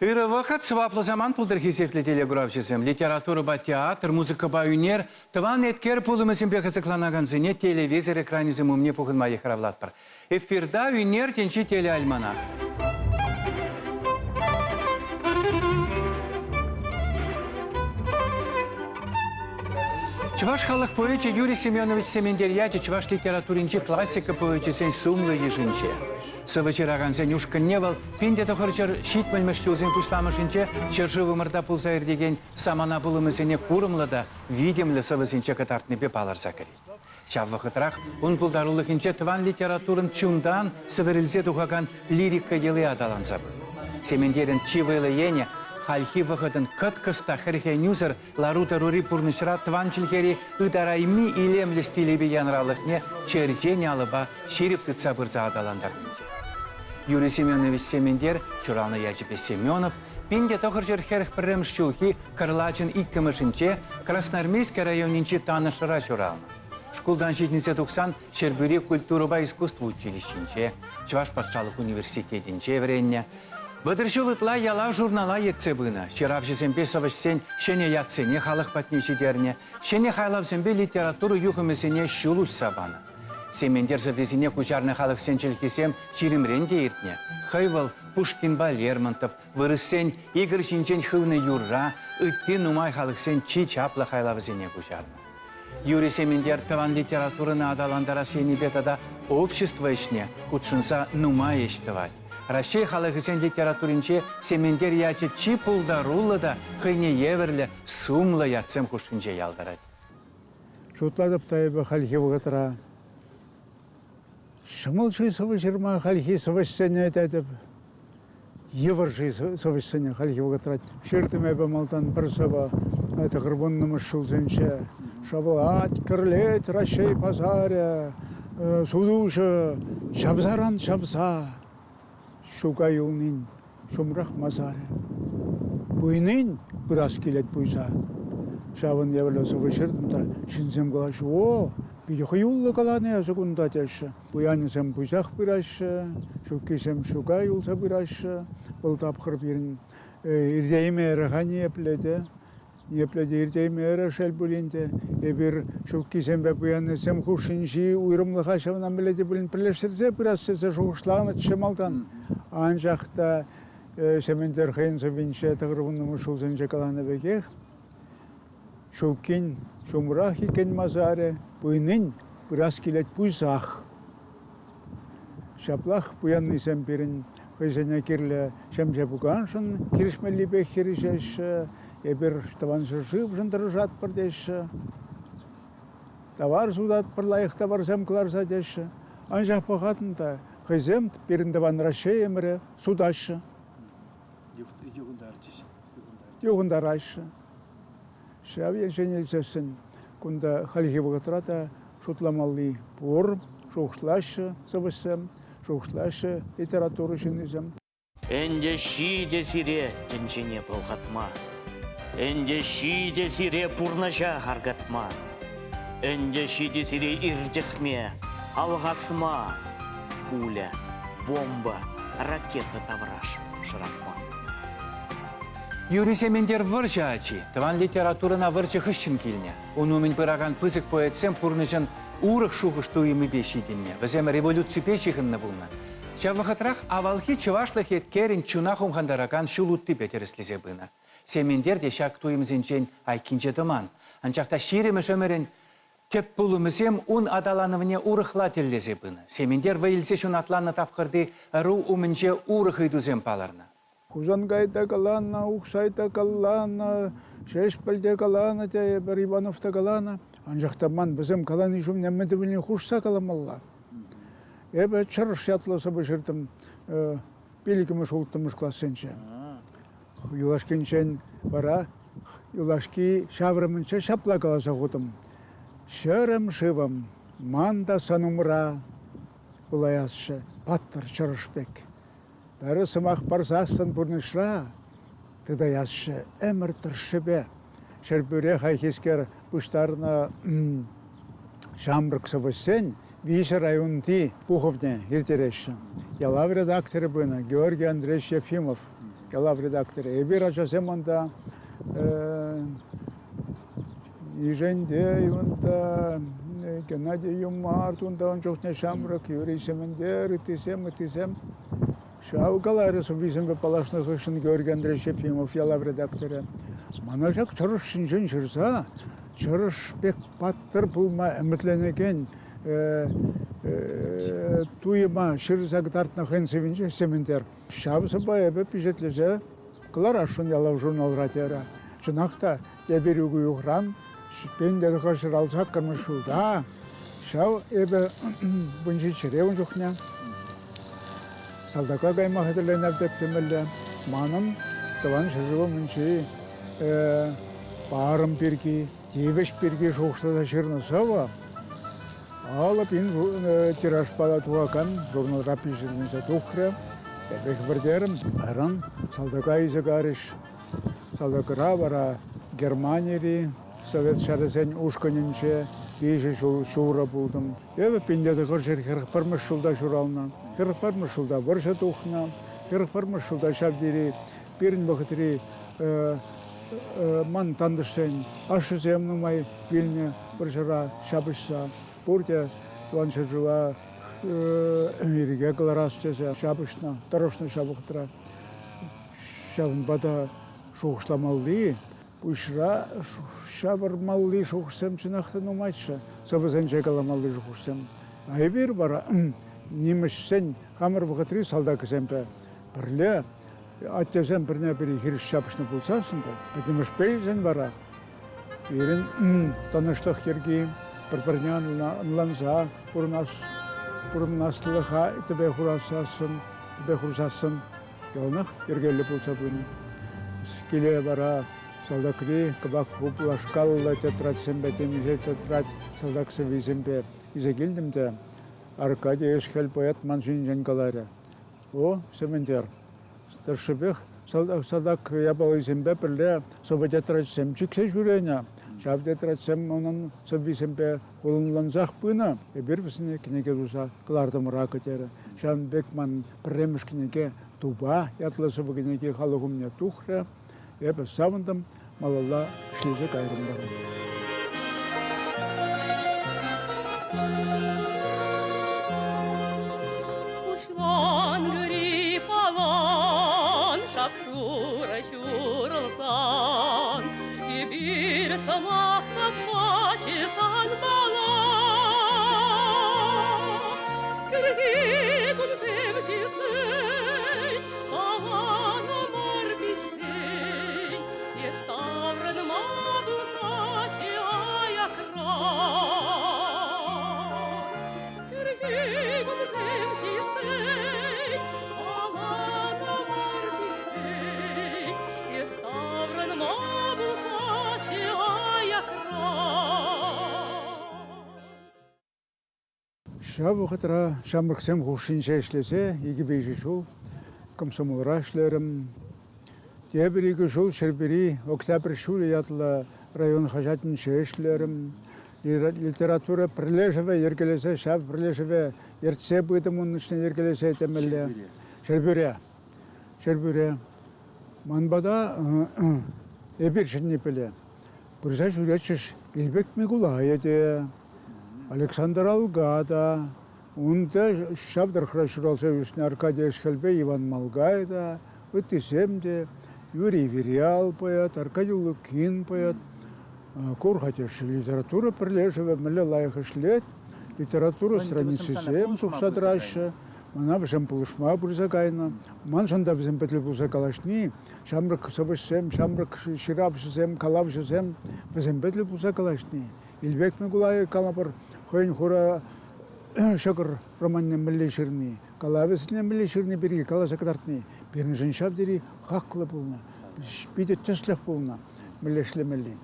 Иры вақыт сваплы заман пулдыр хесеплі телеграфчызым. Литература ба театр, музыка ба үнер, тыван еткер пулымызым бе қызықланаған зіне телевизор экранизм умне пұғынма ехравлат бар. Эфирда үнер тенші телеальмана. Чуваш халық поэчі Юрий Семенович Семендерьячы чуваш литературинчі классика поэчі сен сумлы ежінче. Сывычыраған сен юшкын пинде тұқырчыр шит мүлміштілзен пұшламышынче чыржывы мырда пұлзайыр деген самана бұлымызене курымлыда видимлі сывысынче катартны бе баларса кірейді. Чав вақытрақ, он пұлдарулықынче тыван литературын чундан сывырылзе тұғаған лирика елы адаланса бұл. Семендерін чивылы ене Хальхи выходын кыт-кыста херхенюзер ларута рури пурнышра тванчилхери ыдарайми илемлі стилебе янралықне черчене алыба ширип тытса бұрза адаландарынче. Юрий Семенович Семендер, чуралны Ячепе Семенов, пинде тоқыржыр херх пірімшчулхи кырлачын иккімішінче Красноармейский районинче танышыра чуралны. Шкулдан житнисе 90 Шербюри культура искусство училищенче, Чуваш патшалық университетінче вренне, Выдыршылытла яла журнала етсебына. Шеравжызембе савышсен шене ятсене халық патнешідерне, шене хайлавзембе литературу юхымесене шулуш сабана. Семендер завезіне кучарны халық сенчелкесем чиримренде иртне. Хайвал Пушкинба Лермонтов, вырыссен Игорь Шинчен хывны юрра, ытты нумай халық сен чи чапла хайлавзене кучарны. Юрий Семендер таван литературына адаландара сені бетада общество ишне кутшынса нумай ештывать. Россия халықысын литературинче Семендер ячы чи пулдарулы да хыйне еверлі сумлы ятсем хушынче ялдарады. Шутладып тайбы халхи вғытыра. Шымыл жи сывышырма халхи сывышсене әтәдіп. Евір жи сывышсене халхи вғытырады. Шыртым әбі малтан бір саба әті ғырбыннымыз шылзынче. Шавлат, кірлет, Россия пазаря, судушы, шавзаран шавза. Шуга юлнин, шумрах мазаре. Буйнин біраз келет буйса. Шавын евелесі вышырдымда, шинзем қалашы, о, бейхі юллы қаланы азығында дәші. Буянысем буйсақ бірашы, шуккесем шуга юлса бірашы. Бұл тапқыр бірін ирдейме әріғаны епледі. Епледі ирдейме әрі шәл бүлінде. Ебір шуккесем бә буянысем хушынши уйрымлыға шавынан біледі бүлін бірлештерзе біраз сәзі шуғышлағыны түшімалдан. Анжақта Семендер хейнсы винче тағырғынымы шулзынче қаланы бекех. Шуккин шумрах екен мазаре, бұйнын біраз келет бұйзақ. Шаплах бұянны сәмперін қайсыне керлі шәмже бұғаншын, керішмелі бек керішеші, ебір таваншы жив жындыры жат бірдеші. Тавар судат бір лайық тавар сәмкіларса деші. Анжақ бұғатында Хызем періндаван Россия емірі судашы. Юғындар айшы. Шавен женелсесін күнді халхи вғытырата шутламалы бұр, шуғышлашы сывысым, шуғышлашы литературы жынызым. Энде шиде сире тенчене пылғатма. Энде шиде сире пурнаша харгатма. Энде шиде сире ирдіхме, алғасма. Пуля, бомба, ракета тавраш, шырақма. Юрий Семендер вырчы ачи, таван литературына вырчы хыщын келіне. Онумен пыраған пызык поэтсем пурнышын урық шуғыш туйымы бешидінне. Візем революция пешіғынны бұлна. Чаввахатрах авалхи чывашлық еткерін чунақ ұмғандараған шулутты бетеріслізе бұна. Семендер де шак туйымызын айкинче томан. Анчақта ширемі шөмерін Теп бұлымызем ұн адаланывыне урықла теллезе бұны. Семендер вәйілсе шын атланы тапқырды ру умынче урық үйдузем паларына. Кузангайда қалана, ұқсайда қалана, шешпілде қалана, бір Ивановта қалана. Анжақтаман бізім қаланы жүм нәмеді біліне құшса қаламалла. Эбі чырыш ятлысы бұшырдым, белікіміш ұлттымыш классенше. Юлашкенчен бара, юлашки шаврымынче шапла қаласа құдым. Шырым шывым, манда санумра, бұлаясшы, паттыр чырышбек. Бәрі сымақ барсасын бұрнышра, тыдаясшы, әмір тұршыбе. Шербюре хайхескер бұштарына шамрық сывыссен, Виші районды Пуховне ертереші. Ялав редакторы бұны Георгий Андреевич Ефимов. глав редактор. Эбир ачасем анда Иженде юнда Геннадий Юмарт унда он чухне шамрак Юрий Семендер итисем Шаугаларыс визем бе палашных ышын Георгий Андреевич Ефимов ялав редакторы. Манажак чарыш шинжен жырса, чарыш бек паттыр пулма әмітленеген туйма шырзак тартна хэн севинже Семендер. Шабысы бая бе пижетлесе, кылар ашын ялав журнал радиора. Чынақта еберюгу юғран, пендері қашыр алсақ кырмышылда. Шау эбе бұнжи чыревын жүхне. Салдака гаймах эдерленер деп темелле. Маным таван шыржывы мынчи барым перги, девеш перги шоқшыда шырнысава. Алып ин тираж пала туакан, журнал рапишернесе тухре. Эбек бірдерім, аран салдака изагарыш. Салдакыра бара Германияри, Совет Шарасен ушканынче, бейші шуыра болдым. Эбе пендеді қыршыр қырықпармыш жылда журална. Қырықпармыш жылда варша тухна, қырықпармыш жылда шабдері, берін вақытыри ман тандышсен, ашы земнумай вильне варшара шабышса. Бурте туаншы жыва ириге кыларас чезе шабышна, тарошны шабықтыра. Шабын бада шоқшламалды, бұшыра шабырмалды шоқшсем чынақтын умайтшы. Сабызен жайгаламалды шоқшсем. Айбер бара немішсен қамыр бұғытыры салдақы земпе. Бірле, аттезен бірне бірі хиріш шапышны бұлсасында. Бәтіміш бейлзен бара. Ерін таныштық ерге бір-біріне анланза, бұрынастылыға тебе құрсасын. Ялнық ергелі бұлса бұны. Келе бара салдакри, кабак хуплашкалла тетрат сембетемиже тетрат салдаксы визембе. Изе келдімді Аркадий Эшхел поэт манжин женгаларе. О, Семендер. Старшыбек салдак ябал изембе бірле совы тетрат семчіксе жүрене. Шав тетрат сем онын соввизембе олынланзақ бұны. Бір бісіне кенеге бұса қылардым рақы тері. Шан Бекман біреміш кенеге туба ятлысы вагенеге халығымне тухре. Эбе савындым малалла шлезе кайрым барын. Ушлан гри палан, шапшура шурылсан, и бир самахта цачесан балан. Кырги гунзем жицей, алан амар бисей, еставран мабыл сачи аякран. Кырги гунзем жицей, алан амар бисей, еставран мабыл сачи аякран. Шабы қытыра шамрықсем хушинше ішлесе, егі бейші шул, комсомолра ішлерім. Дебір егі шул шербері, октябрь шулі ятылы район хажатынше ішлерім. Литература прилежеве ергелесе, шав прилежеве ертсе бұйдым оның ішіне ергелесе етемелі. Шербюре. Манбада эбир шынне піле. Бұрса жүретшіш Илбек Мигулай еді. Александр Алгада, онда шавдар храшыралса үсіне Аркадий Эшхелбе, Иван Малгайда, Өттесемде, Юрий Вериал поэт, Аркадий Лукин поэт, Корхатеш литература прилежеве, мілі лайық ішлет, литература страницы 7, тұқсадрашы, мана бішем пұлышма бұрзағайна, ман жанда бізем бәтлі бұлса калашни, шамрық сабышсем, шамрық ширавшысем, калавшысем, бізем бәтлі бұлса калашни. Илбек Мигулай калапыр хойн хура шакыр романне милли ширни, калавесіне милли ширни бірге каласа кадартни, бірін жыншав дери хақлы болна, биде теслех болна, милли шлемелли.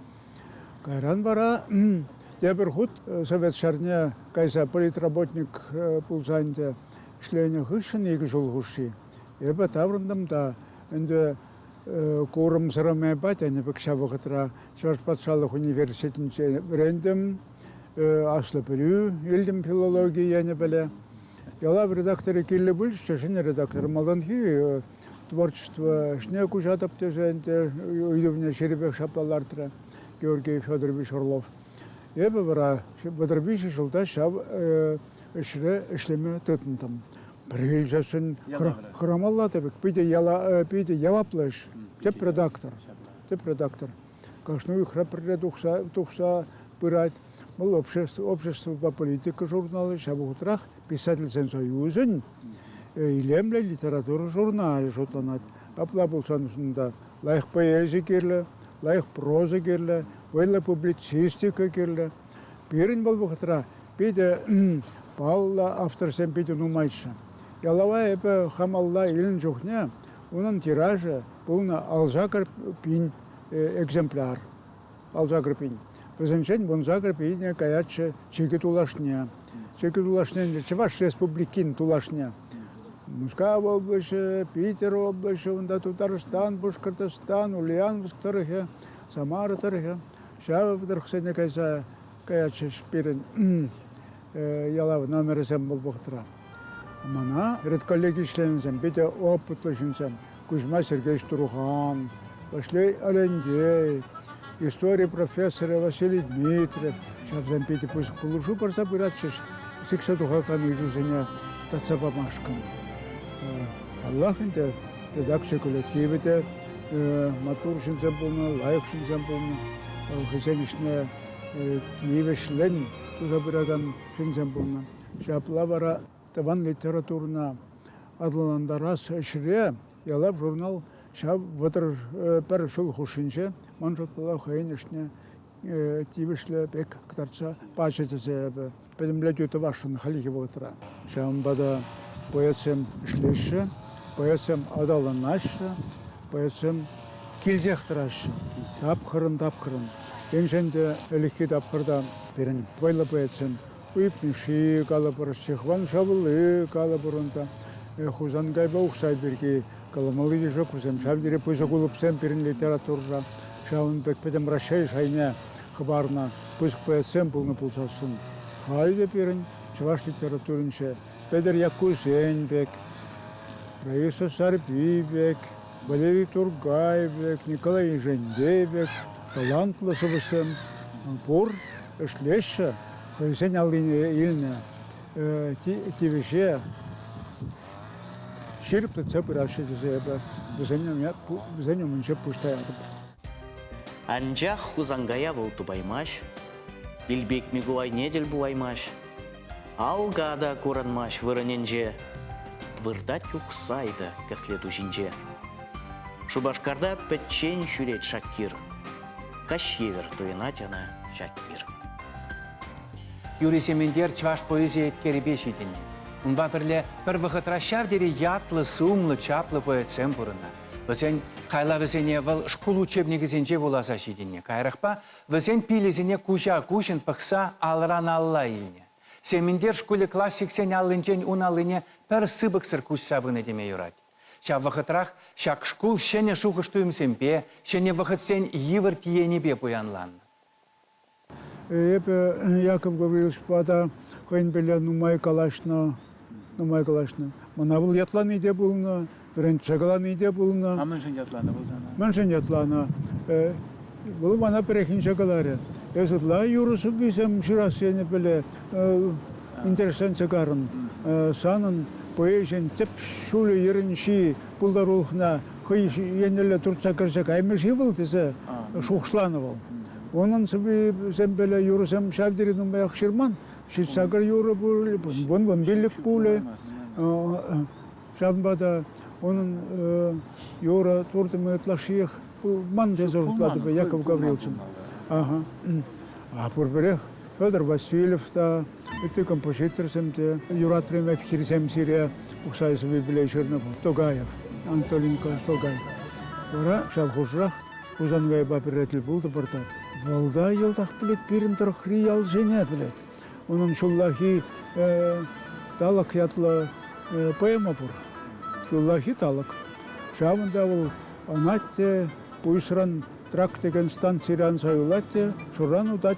Кайран бара, дебір худ совет шарне кайса политработник пулсанде шлене хышын егі жол хуши. Эбі таврындым да, үнді Курым сырымай бат, әне бікша вақытыра Шарпатшалық университетінше бірендім, аслы бірі, елдім филология әне біле. Ялап редакторы келі бүліш, шашын редактор малдан ки творчество шне кушатып тезенте уйдувне Шеребек шаплалартра Георгий Федорович Орлов. Эбе бара бадырбиши жылда шав ишре ишлеме тытынтым. Прилжасын храмалла тебек пиде яваплыш теп редактор. Кашну храпре тухса пырать. Был общество по политике журналы, шабутрах, писатель союзен, илемле литература журналы журналат. Апла булсан шунда лайх поэзия керле, лайх проза керле, вайла публицистика керле. Бирин был бухтра, пиде палла автор сен пиде нумайша. Ялава эпе хамалла илин жухня, унан тиража полна алжакар пин экземпляр. Алжакар пин. Везенчен бонзагр пине каяче чеки тулашня. Чеки тулашня Чуваш республикин тулашня. Мускава область, Питер область, унда Татарстан, Башкортостан, Ульяновск тарихе, Самара тарихе. Шава вдругсене кайса каяче шпирен ялав номер сем был бухтра. Мана ред коллеги членсем, Петя опытлышинсем, Кузьма Сергей Штурухан, пошли Алендей. История профессора Василий Дмитриев. Сейчас в Пете пусть положу, просто братчиш. Сиксатуха канузуня тацапамашкан. Аллахинте редакция коллективите матуршин замполна, лайкшин замполна, хозяйничная киевешлен тузабираган шин замполна. Шаплавара таван литературна адландарас шре ялав журнал шав ватр першул хушинче манжотла хайнишне тивешле бек ктарца пачетезе педемлетю тавашын халихи ватра. Шамбада поэцем шлеше, поэцем адаланаша, поэцем килзехтраш. Тапхырын. Еншенде элихи тапхырда берен вайла поэцем уйпниши калапыршы хван шавылы калапырынта хузан гайба ухсайдырки каламалы дежок хузем шавдире пуйсагулупсем перен литературра шавын бек педем рашай шайне хабарна пуйск поэцем пулны пулсасын. Хайде перен чуваш литературынше Педер Якусенбек, Раиса Сарбибек, Валерий Тургайбек, Николай Жендебек, талантлы сыбысым, пур эшлеше, хайсен алыне илне, тивеше, ширпты цепы рашидезе, бізенем үнше пуштаятып. Анчах хузангая волту баймаш, Илбек мигуай недель буаймаш, Алгада куранмаш вырыненже, вырдат юксайда каслету жинже. Шубашкарда пэтчен шүрет шаккир, кашевер туенатяна шаккир. Юрий Семендер чваш поэзия керебешитине. Унба бірле бір вғытра шавдері ятлы, сумлы, чаплы поэтсем бұрына. Візен қайла візене выл шкул учебнегі зенже воласа шидине. Кайрықпа, візен пилезіне кужа кушын пықса алран алла илне. Семендер шкуле классик сен алынчен уналыне пір сыбықсыр куш сабыны деме юрать. Ша вғытрах шак шкул шене шуғыштуым семпе, шене вғыт сен йывыр тиенебе пуянлан. Яков Гаврилович пада хойн беле нумай калашна. Мана был ятлан иде булна, бірінші шагалан иде булна. А міншін ятланы болзана? Міншін ятлана. Бұл мана перехин шагаларе. Есетла юрусып бисем ширас сені біле интересен чагарын. Санын поэзиян теп шулы ерінші бұлдар олқына хой енелі тұртса кірсек аймеші был десе шуқшланы бол. Onun gibi sen böyle yürüsem şavdiri numaya xirman, şitsakar yürü böyle, bun birlik böyle, şambada onun yürü turtumu etlaşıyık, bu man tezortladı be Yakov Gavrilçin. Aha. А порберех Федор Васильев та это композитор семте Юратрем Эпхирсем Сирия Уксай себе биле Чернов Тогаев Антолинко Тогаев. Ора шавхушрах узангай баперетл булды бартап. Волда елдах билет бирин тархри алжене билет. Onun şullahi talak yatla poema pur. Şullahi talak. Şavında ol anatte buysran trak деген станциян sayılatте şuran udat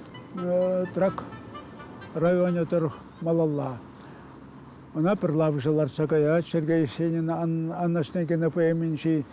трак районе тар малалла. Шавында ул анатте буйсран трак деген станциян sayılatте şuran udat трак районе тар малалла. Шавында ул анатте буйсран трак деген станциян sayılatте şuran udat трак районе тар малалла. Шавында ул анатте буйсран трак деген станциян sayılatте şuran udat трак районе тар малалла. Она прилавжалар сакаят, Сергей Есенин, Анна Шнегина поеменчи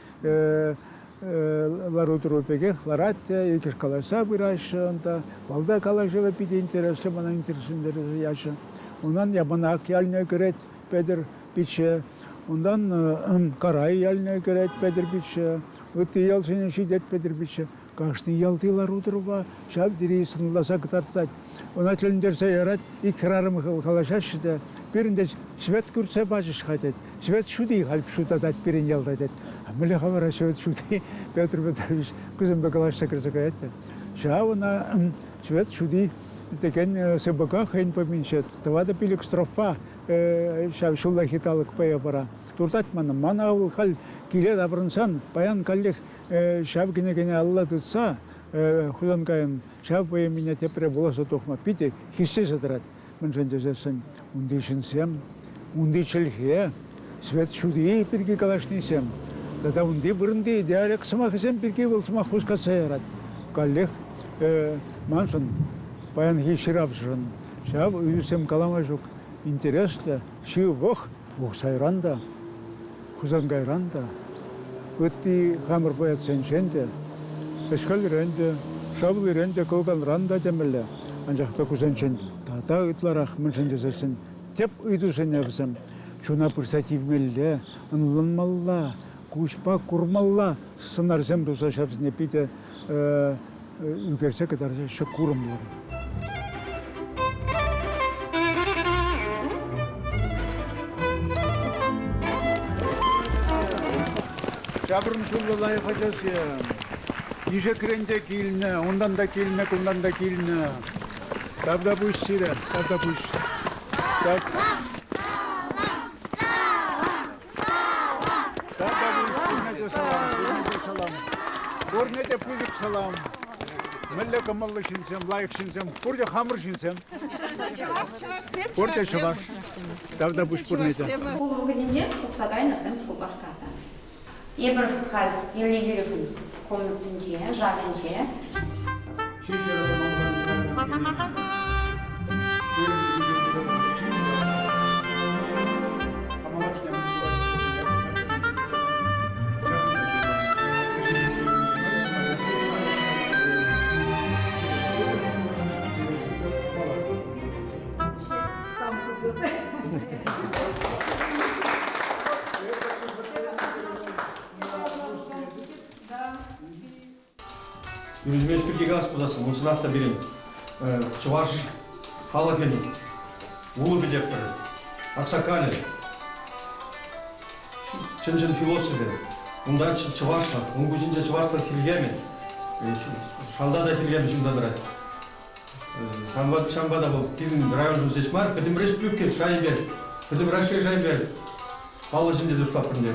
ларутрупеге, ларатте, икиш каласа бирайшында, балда калажева пити интересле, мана интересіндер яшы. Ондан ябанак яліне көрет, педер биче, ондан карай яліне көрет, педер биче, үтті ел сені шидет педер биче. Кашны ялтылар утрува, шав дирейсін ласа кытартсать. Она тіліндер сайарат, икрарым калашашыда, бірінде свет күртсе бачыш хатет, свет шуды халп шутатат бірін ялдатет. Мілі хавара свет шуды, Петр Петрович күзімбе калашса кірсі каятты. Шав она свет шуды, текен сыбыка хайн поминчет. Тавада пилік строфа, шав шулла хиталық пая бара. Туртат мана ауыл хал келет аврынсан, паян каллих шав кене алла тұтса, худан кайын шав пая меня тепре боласа тоқма пите, хиссе сатырат. Мен жандезесін, унды шынсем, унды чілхе, свет шуды бірге калашнесем. Тада унды бұрынды идеалек сымақысем бірге болсымақ хұсқа сайарат. Каллих мансын, паян хиширав жын. Шав үйсем калама жүк. Интереслі, ши вох, сайранда. Хузан гайранда, өтті қамыр боят сеншенде, эшкал ренде, шабыл ренде кылган ранда демелі, анжақта кузеншен, тата ытларақ мүншенде сесін, теп үйду сеневсем, чуна пырсативмелле, ынланмалла, кушпа курмалла, сынарсем туса шапсыне пите, үкерсе кадарсе шық курымлар. Жабырын шулы лайық ажасы. Ежекірінде келіні, ондан да келіні, ондан да келіні. Тавда бұш сирі, тавда бұш. Тавда бұш, көрнеде салам. Көрнеде пүзік салам. Мүлі қымылы шинсем, лайық шинсем, көрде қамыр шинсем. Көрде шываш. Тавда бұш көрнеде. Бұл бүгінінде шоқсағайын атын шоқашқаты. Ебір қал, елі жүрігін комнаттың жия, жағын жия. Yüzmeyiz Türkiye gaz kuzası, bu sınavda birin. Çuvaş Halakeni, Ulu Bidekleri, Aksakali, Çınçın filosofi, bundan Çuvaşla, Unguzunca Çuvaşla kilgemi, Şalda da kilgemi şimdidir. Şambada bu, kim rayoncu seçmar, kıdım resplükke şaibel, kıdım raşke şaibel, Halı şimdi düştapın diye.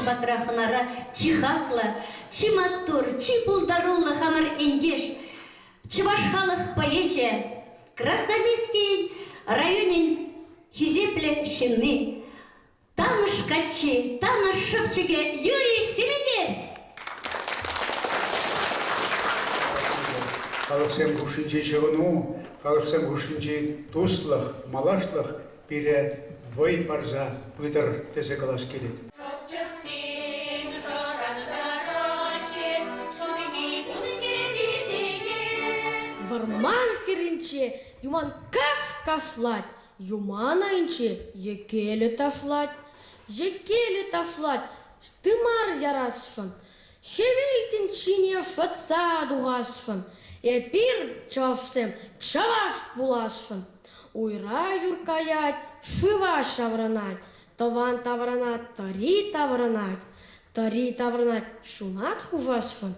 Батрахнара чихакла, чиматур, чипулдарулла хамар эндеш, чывашхалых поэче, Красноармейский районин хизепле щины, таныш качи, таныш шыпчыге Юрий Семенер. Халықсен күшінче шығыну, халықсен күшінче туслық, малашлық бире вой парза бұйдар тесе қалас келеді. Варман керінче, юман кас-каслать, юмана инче, екелі таслать, тымар ярасшын, шевелтін чине шатса дуғасшын, епир чавсем, чаваш булашшын, уйра юркаять, шыва шавранать, таван тавранать, тари тавранать, шунат хужасшын,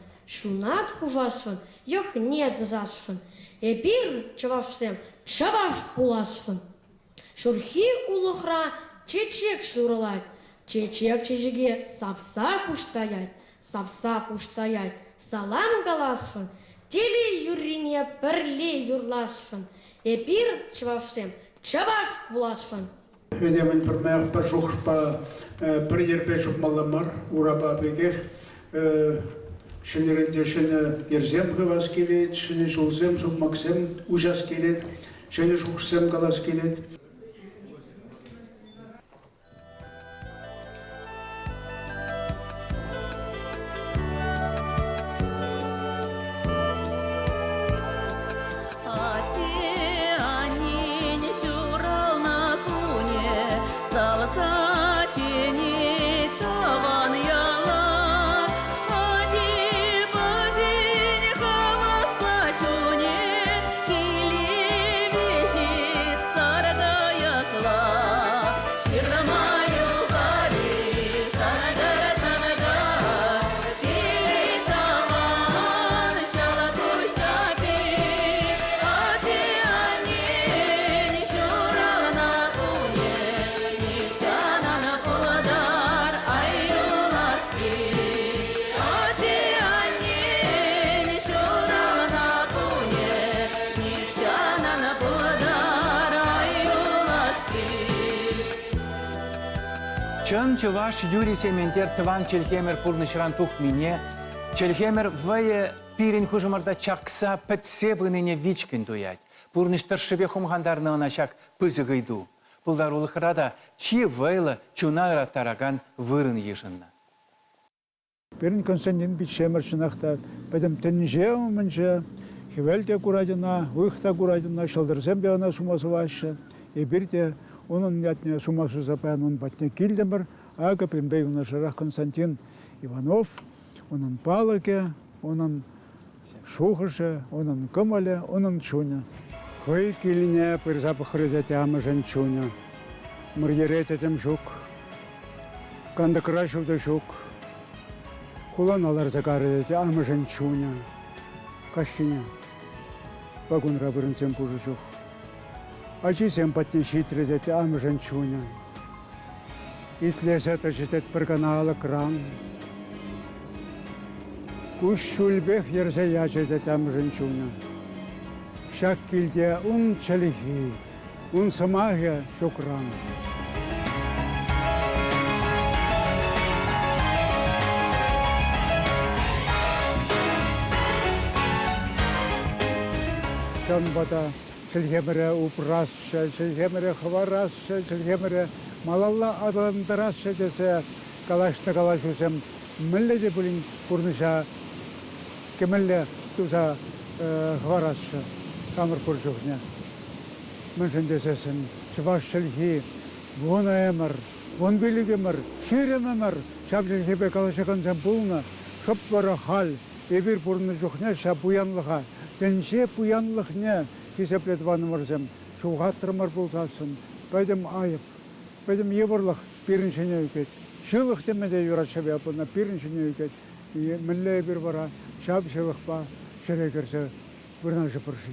йох нет засшын, епир чавашсем, чаваш булашшын. Шурхи улыхра чечек шуралать, Чечек чечеге савса пуштаять, салам галашын, теле юрине пірле юрлашын, эпир чавашсем, чаваш булашын. Ödemen permek perşuhpa peryer peşup malamar uraba bekeh şenlerinde şene yerzem kavas kelet, şene şulsem sokmaksem ujas kelet, şene şuhsem galas kelet. Чын чываш Юрий Семендер тыван Челхемер пурнышран тухмине, Челхемер вае пирин хужымырда чакса пэтсе выныне вичкин туять. Пурныштар шыбе хумгандарны оначак пызыгайду. Пулдар улыхрада чи вайлы чунагра тараган вырын ешынна. Перин Константин Бичемер чынақта бәдім тінже өмінже, хевелде курадина, уйхта курадина, шалдырзем беғана сумасы вашы, ебірде onun yatına suması zapan onun batına kildemir, aga pembeyuna Şarах Konstantin Ivanov, onun palake, onun шухыше, onun кымале, onun чуня. Хой киліне пір запахрыдеті амыжын чуня. Мұргерететім жук, кандықыра шуды жук. Куланалар закарыдеті амыжын чуня. Кашхиня, вагонра вырынцем пужы жук. Ачисем патне шитредеті амыжын чуня. Итлесеті житет бір каналы кран. Kuş şulbeh yerse yaşadı tamrın çuna. Şakkilde un çelihi, un samahya şükran. Şambada çelhemere uprasça, çelhemere havarasça, çelhemere malalla adlandırasça dese kalaşta kalaşusem milleti bulin kurnuşa Кемелле туза хварасша, камер пуржухня. Мэншэн дэсэсэн, чваш шэлхи, вон эмэр, вон билигэмэр, ширемэмэр, шабжэлхи бэ калашакан зэмпулна, шоп вара хал, эбир пурны жухня, ша буянлыха, тэнше буянлыхня, кисеплет ванымарзэм, шуғаттырмар бултасын, бәдім айып, бәдім евырлых пириншене үкет, шылых демеде юрачабе апына пириншене үкет, милле бир вара, Şab şılıqpa şerekerse birnaşı pırşı.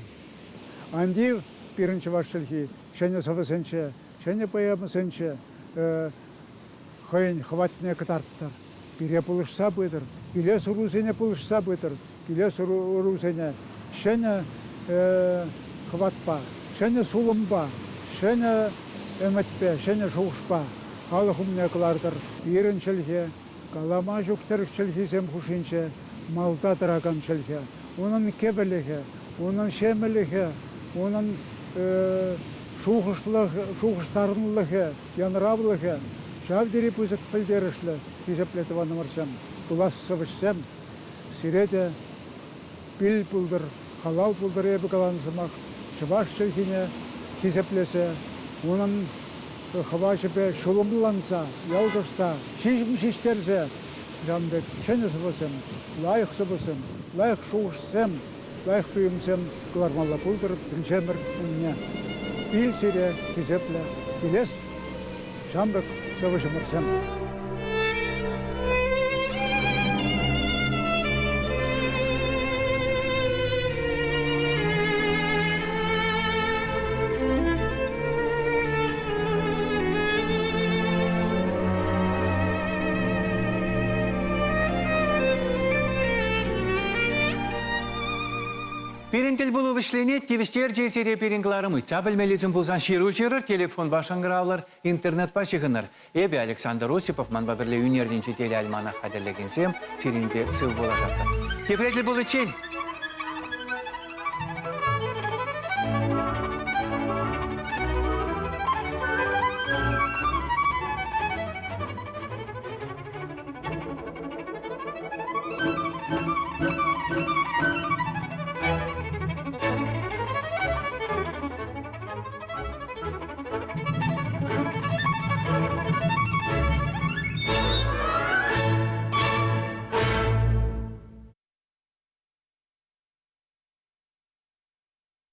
Andi birinci başlığı şene savasınca, şene payamısınca hayın hvatne katarttar. Bire buluşsa bıdır, bile surusene buluşsa bıdır, bile surusene şene hvatpa, şene sulumpa, şene emetpe, şene şoğuşpa. Halkımne kılardır. Birincilikhe, kalama joktarıkçılığı sem huşince, Malta tarakan çelke, onun kebelike, onun şemilike, onun şuhuştarınlıke, yanravlıke, şavdiri püzet pilderişle, hizepleти vanımarsam, kulas sıvışsam, sirete pil puldur, halal puldur ebi kalansamak, çıbaş çelkine hizeplese, onun havaşıpe şulumlansa, yalgırsa, şişterse, Жамбек, шене сыбысым, лайық сыбысым, лайық шуғышсым, лайық түйімсім, кылармалла пұлдырып, тінчемір үнне. Бил сире, кезепле, келес, Жамбек, сыбышымырсым. Перентел булу вишленет, кевістер жесере перенгларым ұйтса білмелізім бұлзан шеру жерір, телефон башыңғыраулар, интернет башығыныр. Эбе Александр Осипов, манба бірле үнерден жетелі альмана қадірлегенсем, сиренбе сыл болашақта. Кепретіл бұл үчен.